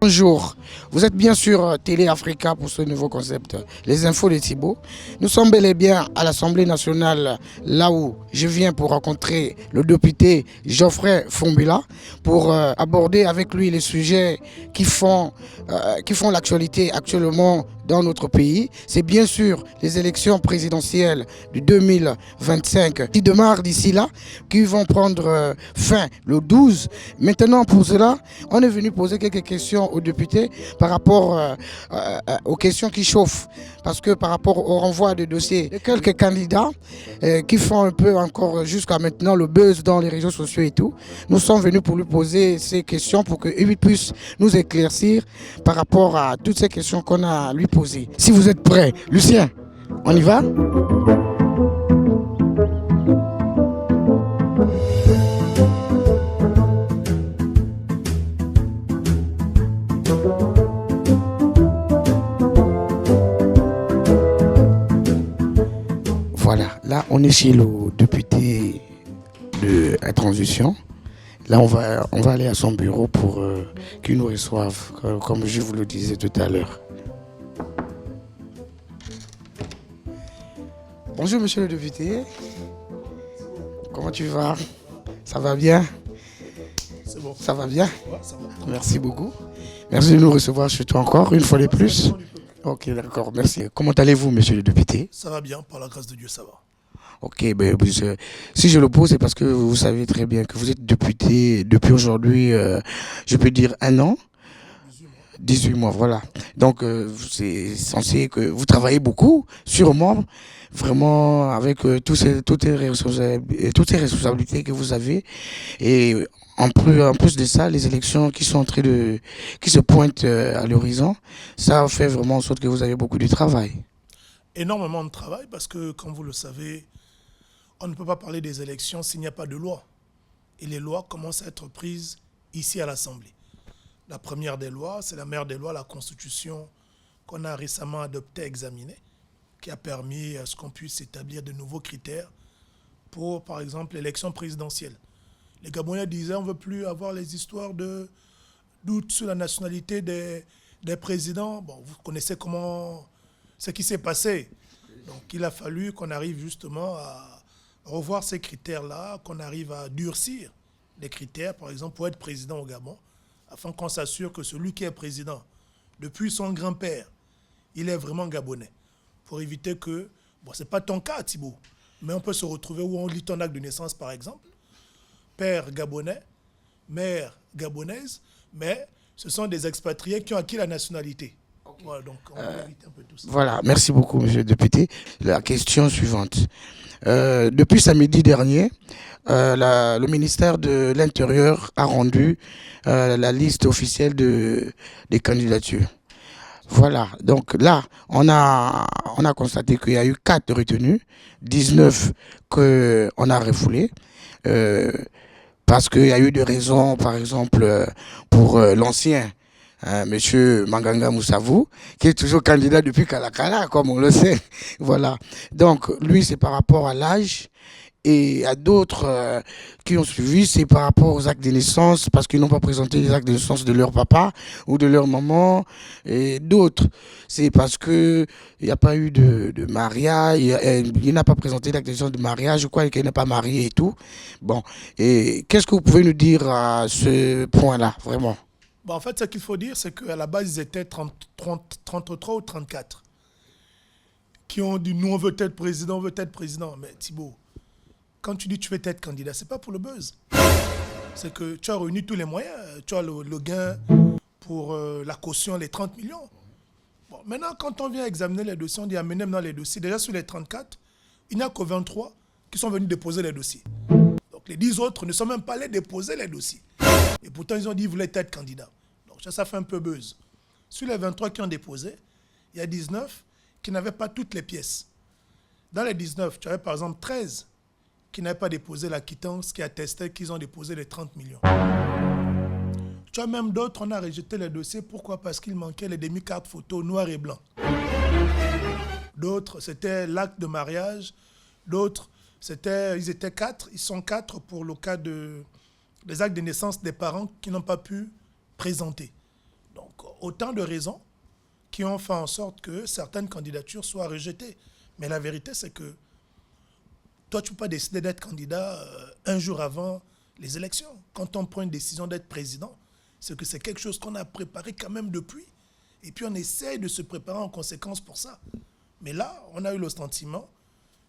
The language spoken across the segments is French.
Bonjour, vous êtes bien sur Télé Africa pour ce nouveau concept, les infos de Thibaut. Nous sommes bel et bien à l'Assemblée nationale, là où je viens pour rencontrer le député Geoffrey Fombila, pour aborder avec lui les sujets qui font l'actualité actuellement dans notre pays. C'est bien sûr les élections présidentielles de 2025 qui démarrent d'ici là, qui vont prendre fin le 12. Maintenant, pour cela, on est venu poser quelques questions aux députés par rapport aux questions qui chauffent. Parce que par rapport au renvoi de dossiers de quelques candidats qui font un peu encore jusqu'à maintenant le buzz dans les réseaux sociaux et tout, nous sommes venus pour lui poser ces questions pour qu'il puisse nous éclaircir par rapport à toutes ces questions qu'on a à lui posées. Si vous êtes prêts, Lucien, on y va? Voilà, là on est chez le député de la transition. Là on va aller à son bureau pour qu'il nous reçoive, comme je vous le disais tout à l'heure. Bonjour monsieur le député, comment tu vas? Ça va bien? C'est bon. Ça va bien? Ouais, ça va. Merci beaucoup. Merci de nous recevoir chez toi encore, une fois de plus. Ok, d'accord, merci. Comment allez-vous monsieur le député? Ça va bien, par la grâce de Dieu, ça va. Ok, si je le pose, c'est parce que vous savez très bien que vous êtes député depuis aujourd'hui, je peux dire un an, 18 mois. 18 mois, voilà. Donc, c'est censé que vous travaillez beaucoup, sûrement, vraiment, avec toutes ces responsabilités que vous avez. Et en plus de ça, les élections qui se pointent à l'horizon, ça fait vraiment en sorte que vous avez beaucoup de travail. Énormément de travail parce que, comme vous le savez, on ne peut pas parler des élections s'il n'y a pas de loi. Et les lois commencent à être prises ici à l'Assemblée. La première des lois, c'est la mère des lois, la Constitution qu'on a récemment adoptée, examinée, qui a permis à ce qu'on puisse établir de nouveaux critères pour, par exemple, l'élection présidentielle. Les Gabonais disaient on ne veut plus avoir les histoires de doute sur la nationalité des présidents. Bon, vous connaissez ce qui s'est passé. Donc il a fallu qu'on arrive justement à revoir ces critères-là, qu'on arrive à durcir les critères, par exemple, pour être président au Gabon, afin qu'on s'assure que celui qui est président, depuis son grand-père, il est vraiment gabonais. Pour éviter que, bon, ce n'est pas ton cas, Thibaut, mais on peut se retrouver où on lit ton acte de naissance, par exemple, père gabonais, mère gabonaise, mais ce sont des expatriés qui ont acquis la nationalité. Voilà, donc on va éviter un peu tout ça. Voilà, merci beaucoup, monsieur le député. La question suivante. Depuis samedi dernier, le ministère de l'Intérieur a rendu la liste officielle des candidatures. Voilà, donc là, on a constaté qu'il y a eu 4 retenues, 19 qu'on a refoulées. Parce qu'il y a eu des raisons, par exemple, pour l'ancien Monsieur Manganga Moussavou, qui est toujours candidat depuis Kalakala, comme on le sait. Voilà. Donc, lui, c'est par rapport à l'âge. Et à d'autres qui ont suivi, c'est par rapport aux actes de naissance, parce qu'ils n'ont pas présenté les actes de naissance de leur papa ou de leur maman. Et d'autres, c'est parce qu'il n'y a pas eu de mariage, il n'a pas présenté l'acte de naissance de mariage, je crois qu'il n'est pas marié et tout. Bon, et qu'est-ce que vous pouvez nous dire à ce point-là, vraiment? Bon, en fait, ce qu'il faut dire, c'est qu'à la base, ils étaient 33 ou 34 qui ont dit, nous, on veut être président, on veut être président. Mais Thibaut, quand tu dis tu veux être candidat, ce n'est pas pour le buzz. C'est que tu as réuni tous les moyens. Tu as le gain pour la caution, les 30 millions. Bon, maintenant, quand on vient examiner les dossiers, on dit amenez maintenant les dossiers. Déjà, sur les 34, il n'y a que 23 qui sont venus déposer les dossiers. Donc, les 10 autres ne sont même pas allés déposer les dossiers. Et pourtant, ils ont dit qu'ils voulaient être candidats. Donc, ça fait un peu buzz. Sur les 23 qui ont déposé, il y a 19 qui n'avaient pas toutes les pièces. Dans les 19, tu avais par exemple 13 qui n'avaient pas déposé la quittance qui attestait qu'ils ont déposé les 30 millions. Tu as même d'autres, on a rejeté les dossiers. Pourquoi? Parce qu'il manquait les demi-cartes photos noir et blanc. D'autres, c'était l'acte de mariage. D'autres, ils étaient 4. Ils sont 4 pour le cas des actes de naissance des parents qui n'ont pas pu présenter. Donc, autant de raisons qui ont fait en sorte que certaines candidatures soient rejetées. Mais la vérité, c'est que toi, tu ne peux pas décider d'être candidat un jour avant les élections. Quand on prend une décision d'être président, c'est que c'est quelque chose qu'on a préparé quand même depuis. Et puis, on essaye de se préparer en conséquence pour ça. Mais là, on a eu le sentiment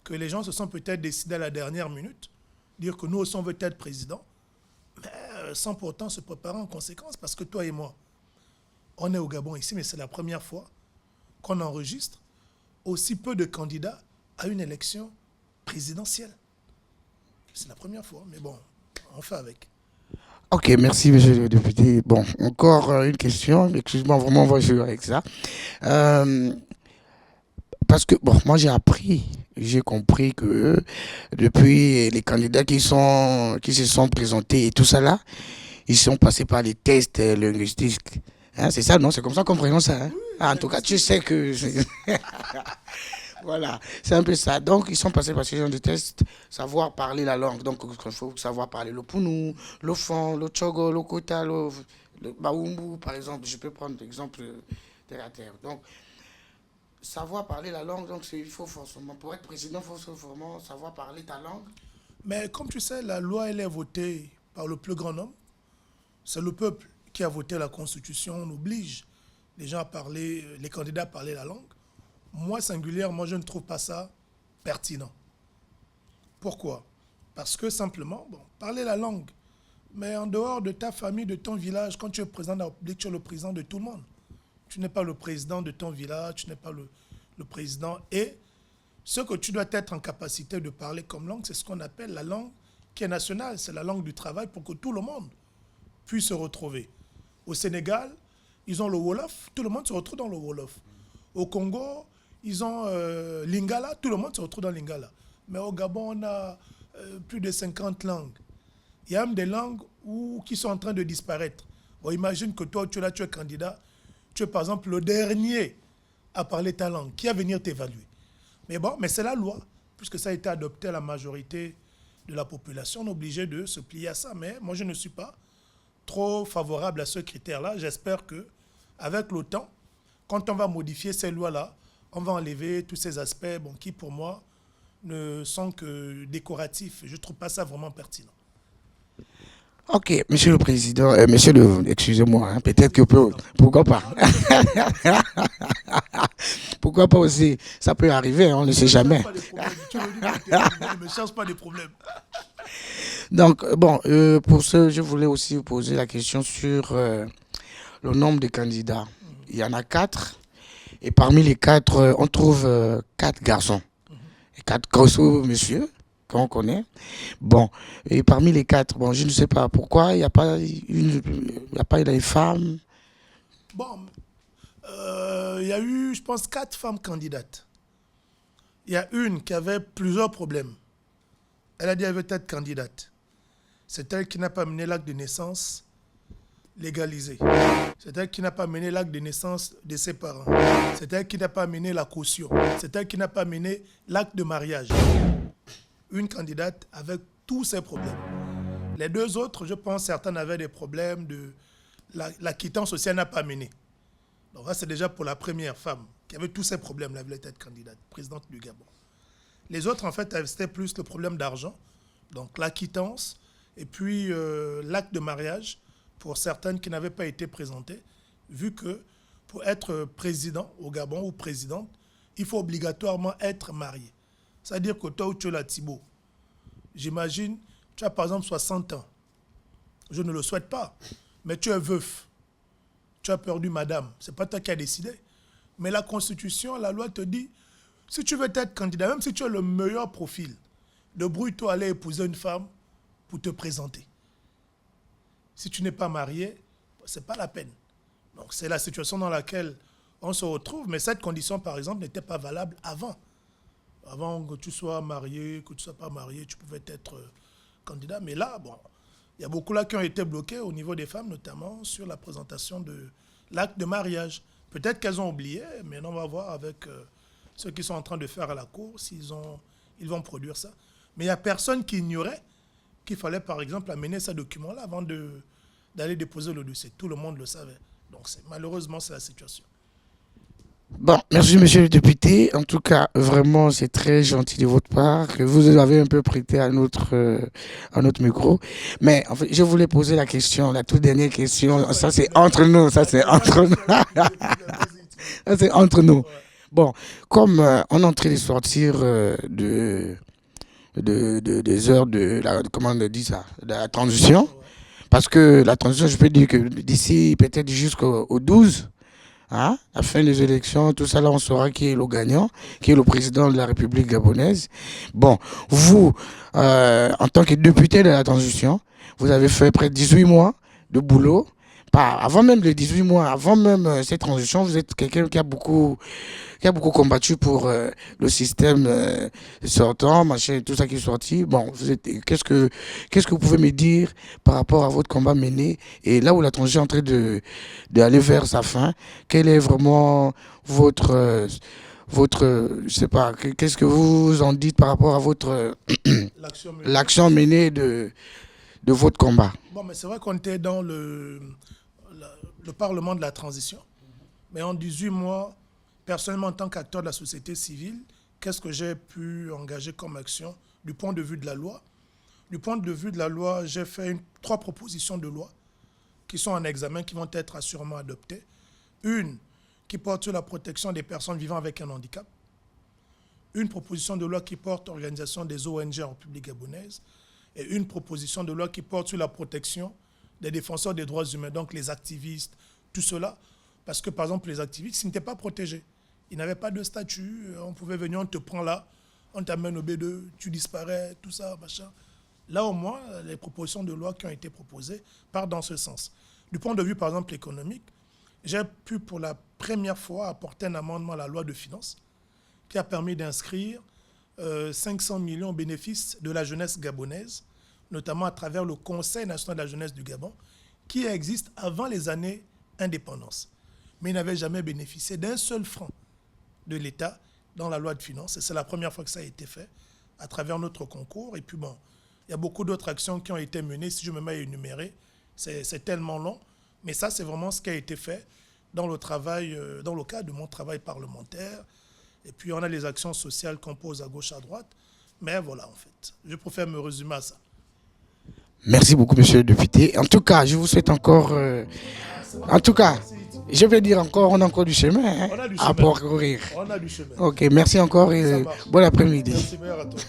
que les gens se sont peut-être décidés à la dernière minute, dire que nous aussi, on veut être président, mais sans pourtant se préparer en conséquence. Parce que toi et moi, on est au Gabon ici, mais c'est la première fois qu'on enregistre aussi peu de candidats à une élection présidentielle. C'est la première fois, mais bon, on fait avec. Ok, merci, monsieur le député. Bon, encore une question. Excuse-moi, vraiment, on va jouer avec ça. Euh, Parce que, bon, moi j'ai compris que depuis les candidats qui se sont présentés et tout ça là, ils sont passés par les tests linguistiques. Hein, c'est ça, non? C'est comme ça qu'on prononce ça. Hein? Oui, Ah, en tout cas, tu sais que... Voilà, c'est un peu ça. Donc, ils sont passés par ce genre de tests, savoir parler la langue. Donc, il faut savoir parler le Pounou, le Fon, le Tchogo, le Kota, le Baoumou, par exemple. Je peux prendre l'exemple terre à terre. Donc, savoir parler la langue, donc il faut forcément, pour être président, il faut vraiment savoir parler ta langue. Mais comme tu sais, la loi, elle est votée par le plus grand nombre. C'est le peuple qui a voté la Constitution. On oblige les gens à parler, les candidats à parler la langue. Moi, singulièrement, je ne trouve pas ça pertinent. Pourquoi? Parce que simplement, bon, parler la langue, mais en dehors de ta famille, de ton village, quand tu es président de la République, tu es le président de tout le monde. Tu n'es pas le président de ton village, tu n'es pas le président. Et ce que tu dois être en capacité de parler comme langue, c'est ce qu'on appelle la langue qui est nationale. C'est la langue du travail pour que tout le monde puisse se retrouver. Au Sénégal, ils ont le Wolof, tout le monde se retrouve dans le Wolof. Au Congo, ils ont Lingala, tout le monde se retrouve dans Lingala. Mais au Gabon, on a plus de 50 langues. Il y a même des langues qui sont en train de disparaître. Bon, imagine que toi, tu es candidat, tu es par exemple le dernier à parler ta langue. Qui va venir t'évaluer? Mais bon, mais c'est la loi, puisque ça a été adopté à la majorité de la population, on est obligé de se plier à ça. Mais moi, je ne suis pas trop favorable à ce critère-là. J'espère que, avec le temps, quand on va modifier ces lois-là, on va enlever tous ces aspects qui, pour moi, ne sont que décoratifs. Je ne trouve pas ça vraiment pertinent. Ok, monsieur le président, excusez-moi, hein, peut-être que pourquoi pas? Pourquoi pas aussi? Ça peut arriver, hein, on ne sait jamais. Tu me dis que ne me cherche pas de problème. Donc, bon, pour ce, je voulais aussi vous poser la question sur le nombre de candidats. Il y en a 4, et parmi les 4, on trouve 4 garçons, et 4 grossos monsieur qu'on connaît. Bon, et parmi les 4, bon, je ne sais pas pourquoi il n'y a pas une femme. Bon, il y a eu, je pense, 4 femmes candidates. Il y a une qui avait plusieurs problèmes. Elle a dit qu'elle veut être candidate. C'est elle qui n'a pas mené l'acte de naissance légalisé. C'est elle qui n'a pas mené l'acte de naissance de ses parents. C'est elle qui n'a pas mené la caution. C'est elle qui n'a pas mené l'acte de mariage. Une candidate avec tous ces problèmes. Les 2 autres, je pense, certaines avaient des problèmes de la quittance aussi, elle n'a pas mené. Donc là, c'est déjà pour la première femme qui avait tous ces problèmes-là, elle voulait être candidate, présidente du Gabon. Les autres, en fait, c'était plus le problème d'argent, donc la quittance, et puis l'acte de mariage pour certaines qui n'avaient pas été présentées, vu que pour être président au Gabon ou présidente, il faut obligatoirement être marié. C'est-à-dire que toi, tu es là, Thibault, j'imagine, tu as par exemple 60 ans. Je ne le souhaite pas, mais tu es veuf. Tu as perdu madame. Ce n'est pas toi qui as décidé. Mais la Constitution, la loi te dit, si tu veux être candidat, même si tu as le meilleur profil, débrouille-toi à aller épouser une femme pour te présenter. Si tu n'es pas marié, ce n'est pas la peine. Donc c'est la situation dans laquelle on se retrouve. Mais cette condition, par exemple, n'était pas valable avant. Avant que tu sois marié, que tu ne sois pas marié, tu pouvais être candidat. Mais là, bon, il y a beaucoup là qui ont été bloqués au niveau des femmes, notamment sur la présentation de l'acte de mariage. Peut-être qu'elles ont oublié, mais on va voir avec ceux qui sont en train de faire à la cour s'ils ils vont produire ça. Mais il n'y a personne qui ignorait qu'il fallait, par exemple, amener ce document-là avant d'aller déposer le dossier. Tout le monde le savait. Donc malheureusement, c'est la situation. Bon, merci monsieur le député. En tout cas, vraiment, c'est très gentil de votre part que vous avez un peu prêté à notre micro. Mais en fait, je voulais poser la question, la toute dernière question. Ça, c'est entre nous. Ça, c'est entre nous. Ça, c'est entre nous. Bon, comme on est en train de sortir des heures de la, comment on dit ça, de la transition, parce que la transition, je peux dire que d'ici peut-être jusqu'au 12, hein, la fin des élections, tout ça là, on saura qui est le gagnant, qui est le président de la République gabonaise. Bon, vous, en tant que député de la transition, vous avez fait près de 18 mois de boulot. Pas, avant même les 18 mois, avant même cette transition, vous êtes quelqu'un qui a beaucoup combattu pour le système sortant, machin, tout ça qui est sorti. Bon, qu'est-ce que vous pouvez me dire par rapport à votre combat mené et là où la transition est en train d'aller vers sa fin, quel est vraiment je sais pas, qu'est-ce que vous en dites par rapport à votre l'action menée de votre combat? Bon, mais c'est vrai qu'on était dans le Parlement de la transition. Mais en 18 mois, personnellement, en tant qu'acteur de la société civile, qu'est-ce que j'ai pu engager comme action du point de vue de la loi? Du point de vue de la loi, j'ai fait 3 propositions de loi qui sont en examen, qui vont être assurément adoptées. Une qui porte sur la protection des personnes vivant avec un handicap. Une proposition de loi qui porte l'organisation des ONG en République gabonaise. Et une proposition de loi qui porte sur la protection des défenseurs des droits humains, donc les activistes, tout cela. Parce que, par exemple, les activistes, ils n'étaient pas protégés. Ils n'avaient pas de statut. On pouvait venir, on te prend là, on t'amène au B2, tu disparais, tout ça, machin. Là, au moins, les propositions de loi qui ont été proposées partent dans ce sens. Du point de vue, par exemple, économique, j'ai pu, pour la première fois, apporter un amendement à la loi de finances qui a permis d'inscrire 500 millions au bénéfice de la jeunesse gabonaise, notamment à travers le Conseil national de la jeunesse du Gabon, qui existe avant les années indépendance. Mais il n'avait jamais bénéficié d'un seul franc de l'État dans la loi de finances. Et c'est la première fois que ça a été fait à travers notre concours. Et puis bon, il y a beaucoup d'autres actions qui ont été menées. Si je me mets à énumérer, c'est tellement long. Mais ça, c'est vraiment ce qui a été fait dans le travail, dans le cadre de mon travail parlementaire. Et puis on a les actions sociales qu'on pose à gauche, à droite. Mais voilà, en fait, je préfère me résumer à ça. Merci beaucoup, monsieur le député. En tout cas, je vous souhaite encore... en tout cas, je vais dire encore, on a encore du chemin hein, à parcourir. On a du chemin. Ok, merci encore et bon après-midi. Merci, meilleur à toi.